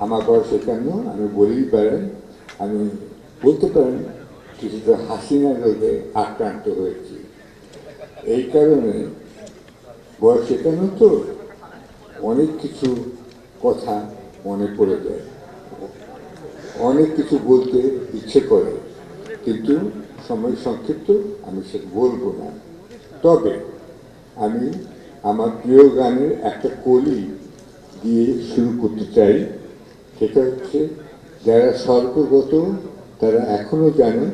আমার বয়স একান্ন, আমি বলেই পারেন, আমি বলতে পারেন কিছুটা হাসিনা রোগে আক্রান্ত হয়েছি। এই কারণে বয়স একান্ন তো অনেক কিছু কথা মনে পড়ে যায়, অনেক কিছু বলতে ইচ্ছে করে, কিন্তু সময় সংক্ষিপ্ত, আমি সেটা বলবো না। তবে আমি আমার প্রিয় গানের একটা কলি দিয়ে শুরু করতে চাই। সেটা হচ্ছে, যারা স্বর্গগত তারা এখনো জানে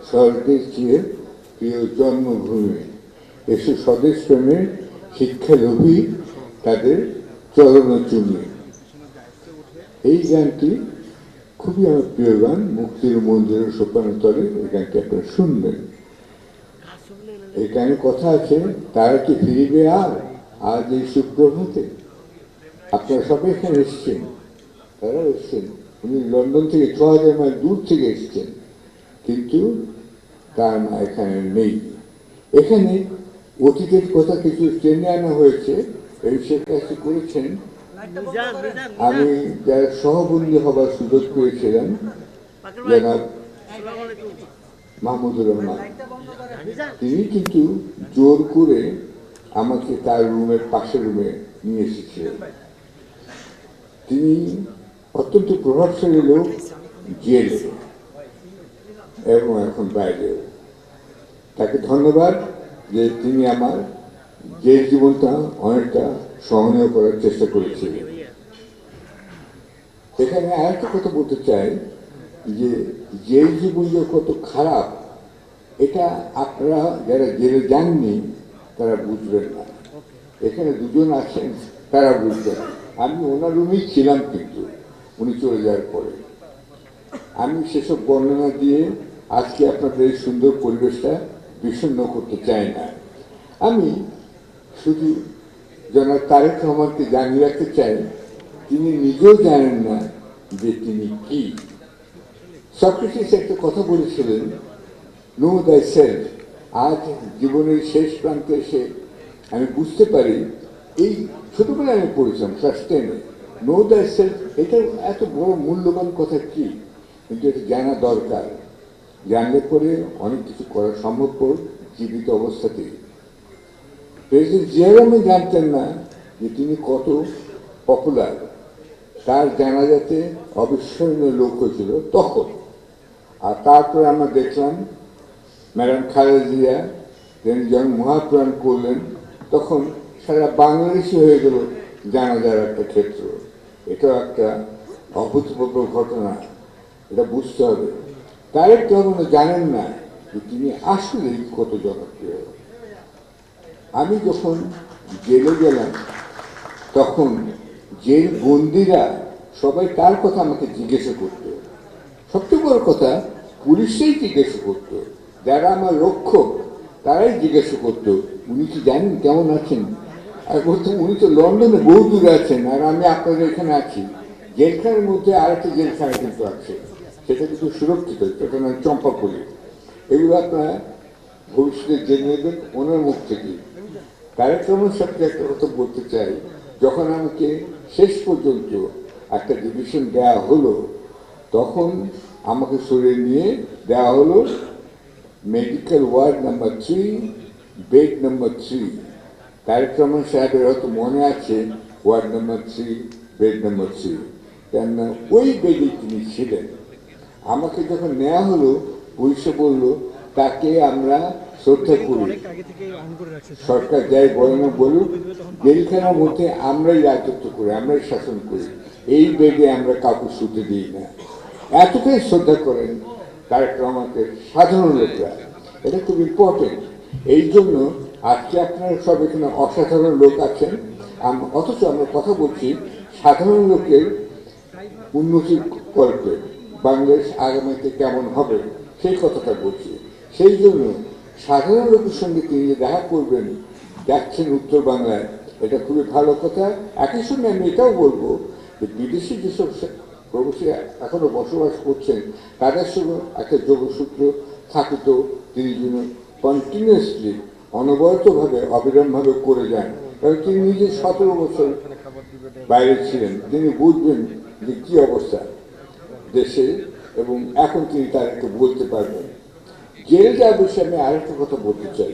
স্বর্গের চেয়ে প্রিয় জন্মভূমি, এসে স্বদেশ প্রেমের শিক্ষালোভী তাদের চরণচুমি। এই গানটি খুবই আমার প্রিয় গান, মুক্তির মন্দিরের সোপানতলে। এই গানটি আপনারা শুনবেন। এই গানে কথা আছে, তারা কি ফিরিবে আর আজ এই সুপ্রভাতে? আপনারা সবাই এখানে এসছেন, তারা এসছেন, উনি লন্ডন থেকে ৬,০০০ মাইল দূর থেকে এসছেন, কিন্তু তার মা এখানে নেই। এখানে অতীতের কথা কিছু টেনে আনা হয়েছে, এই শেখ কাজটি করেছেন। আমি যারা সহবন্দী হবার সুযোগ পেয়েছিলাম, জনাব মাহমুদুর রহমান, তিনি কিন্তু জোর করে আমাকে তার রুমের পাশের রুমে নিয়ে এসেছিলেন। তিনি অত্যন্ত প্রভাবশালী লোক, জেলে এবং এখন বাইরেও। তাকে ধন্যবাদ যে তিনি আমার জেল জীবনটা অনেকটা সহনীয় করার চেষ্টা করেছিলেন। এখানে আরেকটা কথা বলতে চাই যে জেল জীবন যে কত খারাপ, এটা আপনারা যারা জেলে যাননি তারা বুঝবেন না। এখানে দুজন আছেন, তারা বুঝবেন। আমি ওনার রুমেই ছিলাম, কিন্তু উনি চলে যাওয়ার পরে আমি সেসব বর্ণনা দিয়ে আজকে আপনাদের এই সুন্দর পরিবেশটা বিষণ্ণ করতে চাই না। আমি শুধু জনাব তারেক রহমানকে জানিয়ে রাখতে চাই, তিনি নিজেও জানেন না যে তিনি কি। সক্রেটিস একটা কথা বলেছিলেন, নো দাই সেলফ। আজ জীবনের শেষ প্রান্তে এসে আমি বুঝতে পারি, এই ছোটবেলায় আমি পড়েছিলাম ক্লাস 10-এ, নো দাই সেলফ, এটা এত বড় মূল্যবান কথা কি, কিন্তু এটা জানা দরকার। জানলে পরে অনেক কিছু করা সম্ভবপর জীবিত অবস্থাতেই। প্রেসিডেন্ট জিয়া রহমান জানতেন না যে তিনি কত পপুলার। তার জানাজাতে অবিস্মরণীয় লোক হয়েছিল তখন। আর তারপরে আমরা দেখলাম ম্যাডাম খালেদা জিয়া তিনি যখন মহাপ্রাণ করলেন, তখন সারা বাংলাদেশি হয়ে গেল জানাজার একটা ক্ষেত্র। এটাও একটা অভূতপূর্ব ঘটনা, এটা বুঝতে হবে। তারেক রহমান জানেন না যে তিনি আসলেই কত জনপ্রিয়। আমি যখন জেলে গেলাম, তখন জেল বন্দিরা সবাই তার কথা আমাকে জিজ্ঞাসা করত। সবচেয়ে বড় কথা, পুলিশই জিজ্ঞাসা করত, যারা আমার রক্ষক তারাই জিজ্ঞাসা করত, উনি কি জানেন কেমন আছেন? আর বলতো, উনি তো লন্ডনে বহু দূরে আছেন, আর আমি আপনাদের এখানে আছি। জেলখানার মধ্যে আরেকটা জেলখানা কিন্তু আছে, সেটা কিন্তু সুরক্ষিত, সেটা নাম চম্পাপুলি। এগুলো আপনারা ভবিষ্যতে জেনে নেবেন ওনার মুখ থেকে। তারেক রহমান সাথে একটা কথা বলতে চাই, যখন আমাকে শেষ পর্যন্ত একটা ডিভিশন দেওয়া হলো, তখন আমাকে সরিয়ে নিয়ে দেওয়া হলো medical ward number 3, bed number 3। Tarek Rahman সাহেবের হয়তো মনে আছে ওয়ার্ড নাম্বার 3, বেড নাম্বার 3, কেননা ওই বেডে তিনি ছিলেন। আমাকে যখন নেওয়া হলো, পুলিশে বলল তাকে আমরা শ্রদ্ধা করি, সরকার যাই বলে না বলুক, জেলখানার মধ্যে আমরাই রাজত্ব করি, আমরাই শাসন করি, এই বেডে আমরা কাউকে শুতে দিই না। এতটাই শ্রদ্ধা করেন তারেক রহমানকে সাধারণ লোকরা। এটা খুব ইম্পর্টেন্ট। এই জন্য আজকে আপনারা সব এখানে অসাধারণ লোক আছেন, অথচ আমরা কথা বলছি সাধারণ লোকের উন্নতি করবে, বাংলাদেশ আগামীতে কেমন হবে সেই কথাটা বলছি। সেই জন্য সাধারণ লোকের সঙ্গে তিনি যে দেখা করবেন, যাচ্ছেন উত্তর বাংলায়, এটা খুবই ভালো কথা। একই সঙ্গে আমি এটাও বলবো যে বিদেশি যেসব প্রবাসী এখনো বসবাস করছেন, তাদের সঙ্গে একটা যোগসূত্র থাকিত তিনি যেন কন্টিনিউয়াসলি অনবরতভাবে অবিরামভাবে করে যান। কারণ তিনি নিজে 17 বছর বাইরে ছিলেন, তিনি বুঝবেন যে কি অবস্থা দেশে, এবং এখন তিনি তাদেরকে বলতে পারবেন। জেলে যাওয়ার বিষয়ে আমি আরেকটা কথা বলতে চাই।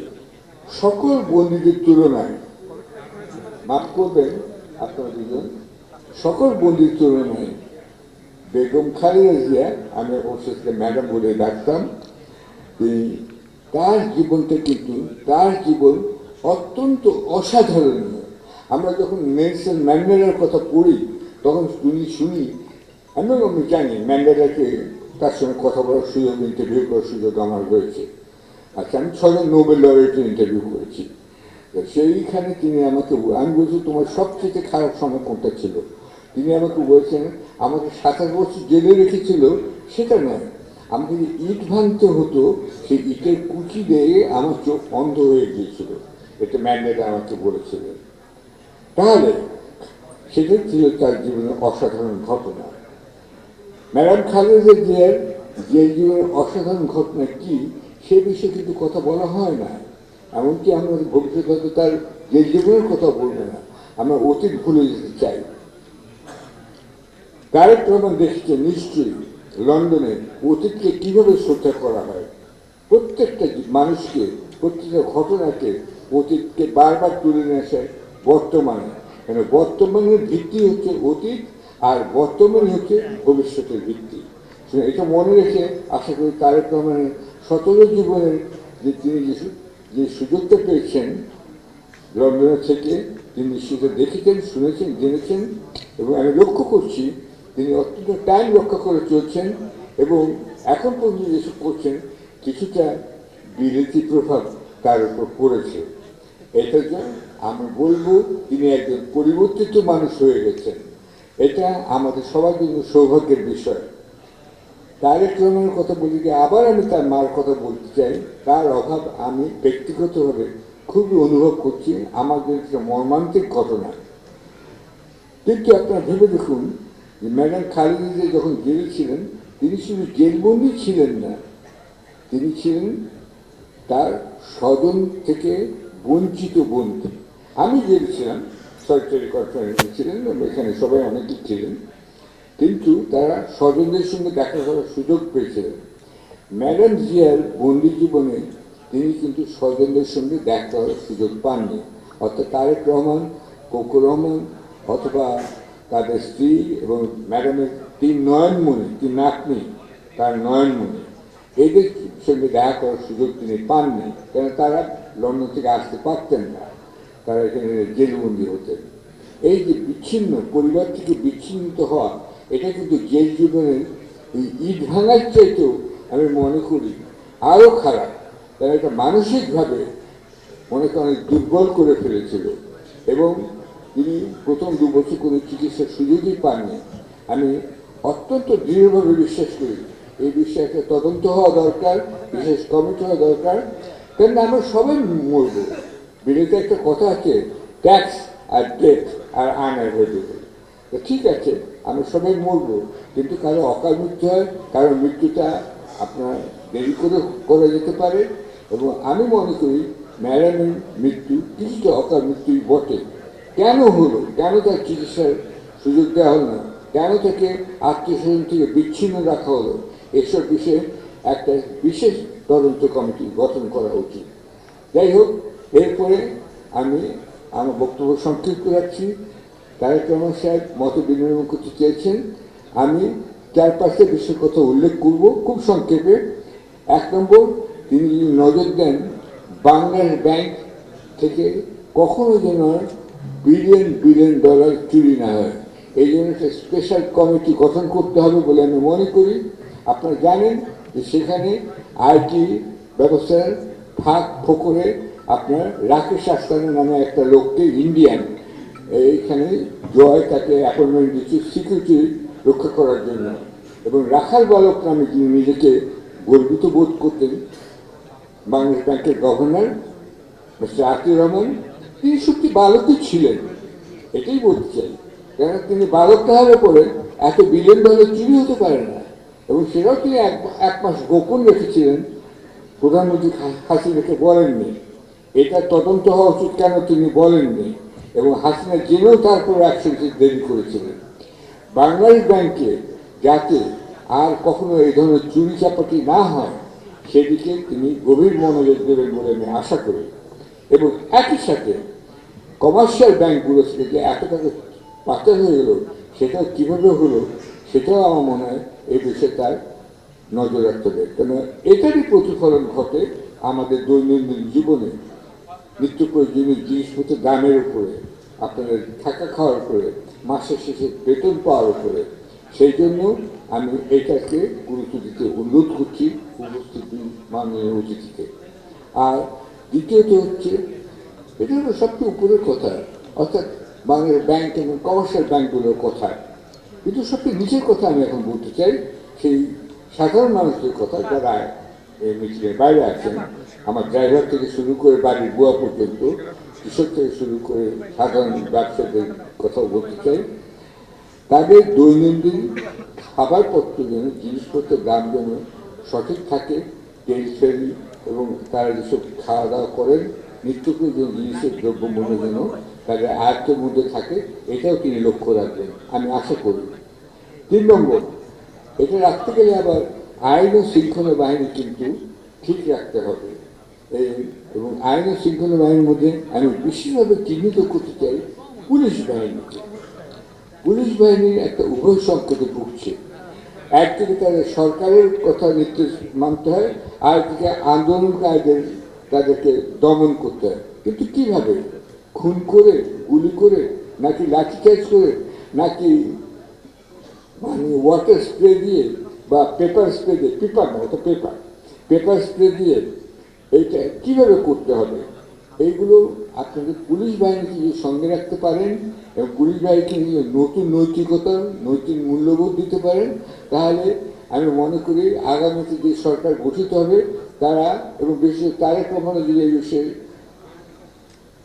সকল বন্দীদের তুলনায়, মাফ করবেন আপনারা দুজন, সকল বন্দীর তুলনায় বেগম খালেদা জিয়া, আমি অবশ্যই ম্যাডাম বলে ডাকতাম, তিনি তার জীবনটা কিন্তু তার জীবন অত্যন্ত অসাধারণ। আমরা যখন নেলসন ম্যান্ডেলার কথা পড়ি তখন শুনি, আমি জানি ম্যান্ডেলাকে, তার সঙ্গে কথা বলার সুযোগ, ইন্টারভিউ করার সুযোগ আমার হয়েছে। আচ্ছা, আমি 6জন নোবেল লরেটের ইন্টারভিউ করেছি। সেইখানে তিনি আমাকে, আমি বলছি তোমার সবচেয়ে খারাপ সময় কোনটা ছিল? তিনি আমাকে বলছেন আমাকে 27 বছর জেলে রেখেছিল, সেটা নয়, আমাকে যে ইট ভাঙতে হতো সেই ইটের কুচি দিয়ে আমার চোখ অন্ধ হয়ে গিয়েছিল। এটা ম্যান্ডেলা আমাকে বলেছিলেন। তাহলে সেটাই ছিল তার জীবনের অসাধারণ ঘটনা। ম্যাডাম খালেদা জিয়ার যে জীবনের অসাধারণ ঘটনা কি, সে বিষয়ে কিন্তু কথা বলা হয় না। এমনকি আমরা ভবিষ্যতে হয়তো তার যে জীবনের কথা বলবো না, আমরা অতীত ভুলে যেতে চাই। তারেক রহমান দেখেছে নিশ্চয়ই লন্ডনে অতীতকে কিভাবে শ্রদ্ধা করা হয়। প্রত্যেকটা মানুষকে, প্রত্যেকটা ঘটনাকে, অতীতকে বারবার তুলে নিয়ে আসে বর্তমানে। কেন বর্তমানের ভিত্তি হচ্ছে অতীত, আর বর্তমানে হচ্ছে ভবিষ্যতের ভিত্তি। এটা মনে রেখে আশা করি তারেক রহমানের 17 জীবনের যে তিনি যে সুযোগটা পেয়েছেন লন্ডনের থেকে, তিনি সেটা দেখেছেন, শুনেছেন, জেনেছেন, এবং আমি লক্ষ্য করছি তিনি অত্যন্ত টাইম রক্ষা করে চলছেন, এবং এখন পর্যন্ত যেসব করছেন কিছুটা বিরোধী প্রভাব তার উপর পড়েছে। এটার জন্য আমি বলবো তিনি একজন পরিবর্তিত মানুষ হয়ে গেছেন। এটা আমাদের সবার জন্য সৌভাগ্যের বিষয়। তারেক রহমানের কথা বলি যে আবার আমি তার মার কথা বলতে চাই। তার অভাব আমি ব্যক্তিগতভাবে খুবই অনুভব করছি, আমার জন্য একটা মর্মান্তিক ঘটনা। কিন্তু আপনারা ভেবে দেখুন যে ম্যাডাম খালেদা জিয়া যখন জেলে ছিলেন, তিনি শুধু জেলবন্দি ছিলেন না, তিনি ছিলেন তার স্বজন থেকে বঞ্চিত বন্ধু। আমি জেলে ছিলাম, সরকারি কর্পোরেশন ছিলেন, এখানে সবাই অনেকেই ছিলেন, কিন্তু তারা স্বজনদের সঙ্গে দেখা করার সুযোগ পেয়েছিলেন। ম্যাডাম জিয়ার বন্দি জীবনে তিনি কিন্তু স্বজনদের সঙ্গে দেখা করার সুযোগ পাননি। অর্থাৎ তারেক রহমান, কোকো রহমান, অথবা তাদের স্ত্রী এবং ম্যাডামের 3 নয়নমণি, 3 নাতনি, তার নয়নমণি, এদের সঙ্গে দেখা করার সুযোগ তিনি পাননি। কেন তারা লন্ডন থেকে আসতে পারতেন না, তারা এখানে জেলবন্দি হতেন। এই যে বিচ্ছিন্ন, পরিবার থেকে বিচ্ছিন্ন হওয়া, এটা কিন্তু জেল জীবনের এই ইট ভাঙার চাইতেও আমি মনে করি আরও খারাপ। তারা এটা মানসিকভাবে মনে করেন অনেক দুর্বল করে ফেলেছিল, এবং তিনি প্রথম 2 বছর কোনো চিকিৎসার সুযোগই পাননি। আমি অত্যন্ত দৃঢ়ভাবে বিশ্বাস করি এই বিষয়ে একটা তদন্ত হওয়া দরকার, বিশেষ কমিটি হওয়া দরকার। কেন আমরা সবাই মরবো। বিলেতে একটা কথা আছে, ট্যাক্স আর ডেথ আর আনঅ্যাভয়েডেবল। তো ঠিক আছে, আমরা সবাই মরবো, কিন্তু কারো অকাল মৃত্যু হয়, কারো মৃত্যুটা আপনার দেরি করে করা যেতে পারে। এবং আমি মনে করি ম্যাডামের মৃত্যু কিছুটা অকাল মৃত্যুই বটে। কেন হলো, কেন তার চিকিৎসার সুযোগ দেওয়া হলো না, কেন তাকে আত্মীয় স্বজন থেকে বিচ্ছিন্ন রাখা হলো, এসব বিষয়ে একটা বিশেষ তদন্ত কমিটি গঠন করা উচিত। যাই হোক, এরপরে আমি আমার বক্তব্য সংক্ষিপ্ত রাখছি। তারেক রহমান সাহেব মত বিনিময় করতে চেয়েছেন, আমি 4-5টা বিষয়ের কথা উল্লেখ করব খুব সংক্ষেপে। 1 নম্বর, তিনি নজর দেন বাংলাদেশ ব্যাংক থেকে কখনো যেন বিলিয়ন বিলিয়ন ডলার চুরি না হয়। এই জন্য একটা স্পেশাল কমিটি গঠন করতে হবে বলে আমি মনে করি। আপনারা জানেন যে সেখানে আইটি ব্যবস্থার ফাঁক ফোকরে আপনার রাকেশ আস্তানা নামে একটা লোককে, ইন্ডিয়ান, এইখানে জয় তাকে অ্যাপয়েন্টমেন্ট দিচ্ছে সিকিউরিটি রক্ষা করার জন্য। এবং রাখাল বালক নামে যিনি নিজেকে গর্বিত বোধ করতেন, বাংলাদেশ ব্যাংকের গভর্নর মিস্টার আতিউর রহমান, তিনি সত্যি বালকই ছিলেন, এটাই বলতে চাই। কেন তিনি বালকটা হলে পরে এত বিলিয়ন ডলার চুরি হতে পারে না। এবং সেটাও তিনি 1 মাস গোপন রেখেছিলেন, প্রধানমন্ত্রী হাসিনাকে বলেননি। এটা তদন্ত হওয়া উচিত, কেন তিনি বলেননি, এবং হাসিনা জেনেও তারপর অ্যাকশন দেরি করেছিলেন। বাংলাদেশ ব্যাংকে যাতে আর কখনো এই ধরনের চুরি চাপাটি না হয় সেদিকে তিনি গভীর মনোযোগ দেবেন বলে আমি আশা করি। এবং একই সাথে কমার্শিয়াল ব্যাংকগুলো থেকে যে এত টাকা পাচার হয়ে গেল সেটা কীভাবে হলো সেটাও আমার মনে হয় এই বিষয়ে তার নজর রাখতে হবে। কেন এটারই প্রতিফলন ঘটে আমাদের দৈনন্দিন জীবনে, নিত্য প্রয়োজনীয় জিনিসপত্রের দামের উপরে, আপনাদের থাকা খাওয়ার উপরে, মাসের শেষে বেতন পাওয়ার উপরে। সেই জন্য আমি এটাকে গুরুত্ব দিতে অনুরোধ করছি উপস্থিতি মাননীয় অতিথিকে। আর দ্বিতীয়ত হচ্ছে, এটা হলো সবচেয়ে উপরের কথা, অর্থাৎ বাংলার ব্যাংক এবং কমার্শিয়াল ব্যাংকগুলোর কথা। কিন্তু সবচেয়ে নিচের কথা আমি এখন বলতে চাই, সেই সাধারণ মানুষদের কথা যারা এই মিছিলের বাইরে আছেন, আমার ড্রাইভার থেকে শুরু করে বাড়ির বুয়া পর্যন্ত, কৃষক থেকে শুরু করে সাধারণ ব্যবসাদের কথাও বলতে চাই। তাদের দৈনন্দিন খাবারপত্র যেন, জিনিসপত্রের দাম যেন সঠিক থাকে, টেনশন এবং তারা যেসব খাওয়া দাওয়া করেন নিত্য প্রয়োজনীয় জিনিসের দ্রব্যমূল্য যেন তাদের আয়ত্তের মধ্যে থাকে, এটাও তিনি লক্ষ্য রাখবেন আমি আশা করি। 3 নম্বর, এটা রাখতে গেলে আবার আইন ও শৃঙ্খলা বাহিনী কিন্তু ঠিক রাখতে হবে। এবং আইন ও শৃঙ্খলা বাহিনীর মধ্যে আমি বিশেষভাবে চিহ্নিত করতে চাই পুলিশ বাহিনীকে। পুলিশ বাহিনীর একটা উভয় সংকটে ভুগছে। একদিকে তাদের সরকারের কথা নির্দেশ মানতে হয়, আরেকদিকে আন্দোলনকারীদের তাদেরকে দমন করতে হয়। কিন্তু কিভাবে? খুন করে, গুলি করে, নাকি লাঠিচার্জ করে, নাকি মানে ওয়াটার স্প্রে দিয়ে বা পেপার স্প্রে দিয়ে, পেপার না ওটা পেপার স্প্রে দিয়ে এইটা কীভাবে করতে হবে? এইগুলো আপনাদের পুলিশ বাহিনীকে যদি সঙ্গে রাখতে পারেন এবং পুলিশ বাহিনীকে নিয়ে নতুন নৈতিকতা, নৈতিক মূল্যবোধ দিতে পারেন, তাহলে আমি মনে করি আগামীতে যে সরকার গঠিত হবে তারা, এবং বিশেষ তারেক রহমান যদি এই বিষয়ে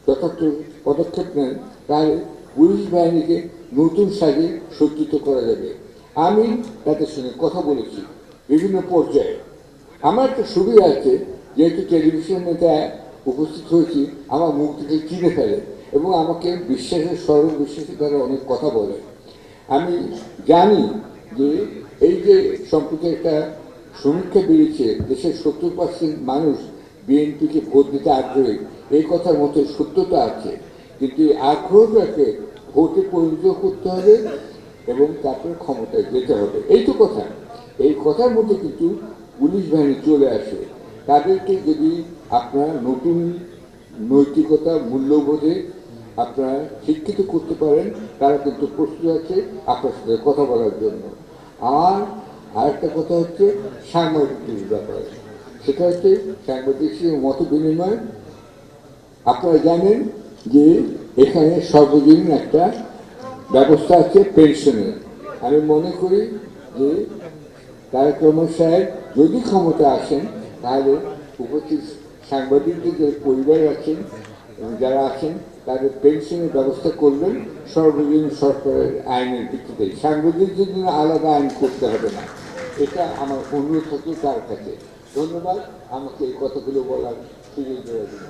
যথার্থ পদক্ষেপ নেন, তাহলে পুলিশ বাহিনীকে নতুন সাজে সজ্জিত করা যাবে। আমি তাদের সঙ্গে কথা বলেছি বিভিন্ন পর্যায়ে। আমার একটা সুবিধা আছে, যেহেতু টেলিভিশনে উপস্থিত হয়েছি, আমার মুখ থেকে চিনে ফেলে এবং আমাকে বিশ্বাসের সরল বিশ্বাসের দ্বারা অনেক কথা বলে। আমি জানি যে এই যে সম্প্রতি একটা সমীক্ষা বেরিয়েছে, দেশের 70% মানুষ বিএনপিকে ভোট দিতে আগ্রহী, এই কথার মধ্যে সত্যতা আছে। কিন্তু এই আগ্রহটাকে ভোটে পরিণত করতে হবে এবং তারপরে ক্ষমতায় যেতে হবে, এই তো কথা। এই কথার মধ্যে কিন্তু পুলিশ বাহিনী চলে আসে। তাদেরকে যদি আপনারা নতুন নৈতিকতা, মূল্যবোধে আপনারা শিক্ষিত করতে পারেন, তারা কিন্তু প্রস্তুত আছে আপনার সাথে কথা বলার জন্য। আর আরেকটা কথা হচ্ছে সাংবাদিকদের ব্যাপারে, সেটা হচ্ছে সাংবাদিকদের মত বিনিময়। আপনারা জানেন যে এখানে সর্বজনীন একটা ব্যবস্থা আছে পেনশনের। আমি মনে করি যে তারেক রহমান সাহেব যদি ক্ষমতা আসেন, তাহলে উপস্থিত সাংবাদিকদের যে পরিবার আছেন এবং যারা আছেন তাদের পেনশনের ব্যবস্থা করবেন সর্বজনীন সরকারের আইনের ভিত্তিতে। সাংবাদিকদের জন্য আলাদা আইন করতে হবে না, এটা আমার অনুরোধ থাকবে তার কাছে। ধন্যবাদ আমাকে এই কথাগুলো বলার সুযোগ দেওয়ার জন্য।